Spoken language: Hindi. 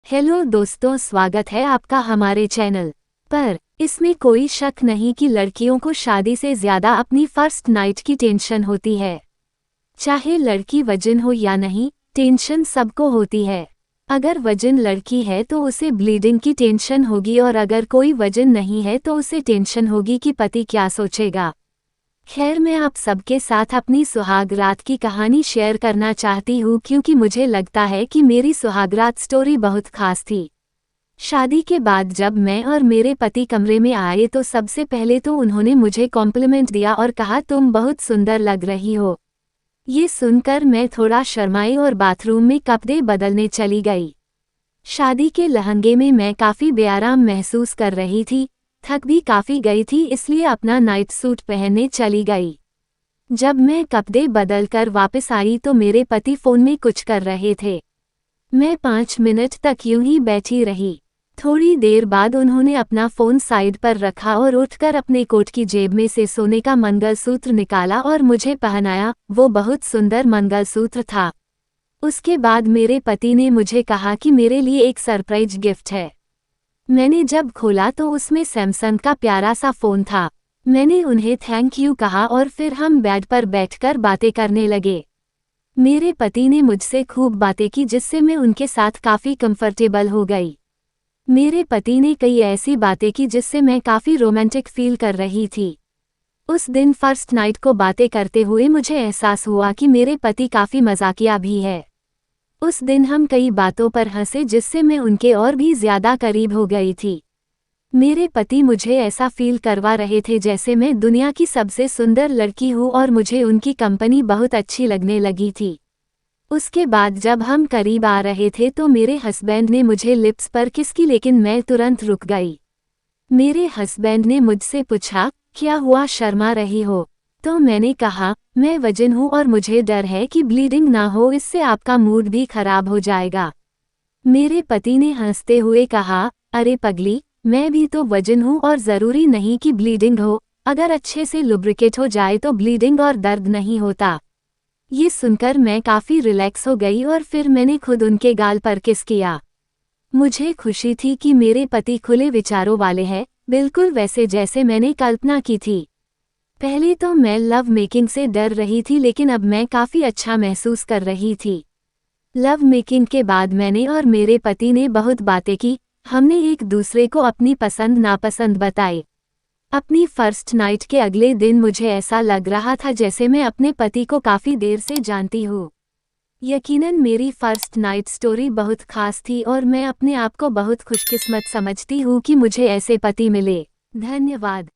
हेलो दोस्तों, स्वागत है आपका हमारे चैनल पर। इसमें कोई शक नहीं कि लड़कियों को शादी से ज्यादा अपनी फर्स्ट नाइट की टेंशन होती है। चाहे लड़की वजन हो या नहीं, टेंशन सबको होती है। अगर वजन लड़की है तो उसे ब्लीडिंग की टेंशन होगी, और अगर कोई वजन नहीं है तो उसे टेंशन होगी कि पति क्या सोचेगा। खैर, मैं आप सबके साथ अपनी सुहागरात की कहानी शेयर करना चाहती हूँ, क्योंकि मुझे लगता है कि मेरी सुहागरात स्टोरी बहुत खास थी। शादी के बाद जब मैं और मेरे पति कमरे में आए तो सबसे पहले तो उन्होंने मुझे कॉम्प्लीमेंट दिया और कहा, तुम बहुत सुंदर लग रही हो। ये सुनकर मैं थोड़ा शर्माई और बाथरूम में कपड़े बदलने चली गई। शादी के लहंगे में मैं काफ़ी बेआराम महसूस कर रही थी, थक भी काफ़ी गई थी, इसलिए अपना नाइट सूट पहनने चली गई। जब मैं कपड़े बदलकर वापस आई तो मेरे पति फ़ोन में कुछ कर रहे थे। मैं 5 मिनट तक यूं ही बैठी रही। थोड़ी देर बाद उन्होंने अपना फ़ोन साइड पर रखा और उठकर अपने कोट की जेब में से सोने का मंगलसूत्र निकाला और मुझे पहनाया। वो बहुत सुंदर मंगलसूत्र था। उसके बाद मेरे पति ने मुझे कहा कि मेरे लिए एक सरप्राइज गिफ्ट है। मैंने जब खोला तो उसमें सैमसंग का प्यारा सा फ़ोन था। मैंने उन्हें थैंक यू कहा और फिर हम बेड पर बैठकर बातें करने लगे। मेरे पति ने मुझसे खूब बातें की, जिससे मैं उनके साथ काफ़ी कंफर्टेबल हो गई। मेरे पति ने कई ऐसी बातें की जिससे मैं काफ़ी रोमांटिक फील कर रही थी। उस दिन फर्स्ट नाइट को बातें करते हुए मुझे एहसास हुआ कि मेरे पति काफ़ी मजाकिया भी है। उस दिन हम कई बातों पर हंसे, जिससे मैं उनके और भी ज़्यादा करीब हो गई थी। मेरे पति मुझे ऐसा फील करवा रहे थे जैसे मैं दुनिया की सबसे सुंदर लड़की हूँ, और मुझे उनकी कंपनी बहुत अच्छी लगने लगी थी। उसके बाद जब हम करीब आ रहे थे तो मेरे हस्बैंड ने मुझे लिप्स पर किस की, लेकिन मैं तुरंत रुक गई। मेरे हस्बैंड ने मुझसे पूछा, क्या हुआ, शर्मा रही हो? तो मैंने कहा, मैं वजन हूँ और मुझे डर है कि ब्लीडिंग ना हो, इससे आपका मूड भी खराब हो जाएगा। मेरे पति ने हंसते हुए कहा, अरे पगली, मैं भी तो वजन हूँ और ज़रूरी नहीं कि ब्लीडिंग हो। अगर अच्छे से लुब्रिकेट हो जाए तो ब्लीडिंग और दर्द नहीं होता। ये सुनकर मैं काफ़ी रिलैक्स हो गई और फिर मैंने खुद उनके गाल पर किस किया। मुझे खुशी थी कि मेरे पति खुले विचारों वाले हैं, बिल्कुल वैसे जैसे मैंने कल्पना की थी। पहले तो मैं लव मेकिंग से डर रही थी, लेकिन अब मैं काफ़ी अच्छा महसूस कर रही थी। लव मेकिंग के बाद मैंने और मेरे पति ने बहुत बातें की। हमने एक दूसरे को अपनी पसंद नापसंद बताए। अपनी फर्स्ट नाइट के अगले दिन मुझे ऐसा लग रहा था जैसे मैं अपने पति को काफ़ी देर से जानती हूँ। यकीनन मेरी फर्स्ट नाइट स्टोरी बहुत खास थी, और मैं अपने आप को बहुत खुशकिस्मत समझती हूँ कि मुझे ऐसे पति मिले। धन्यवाद।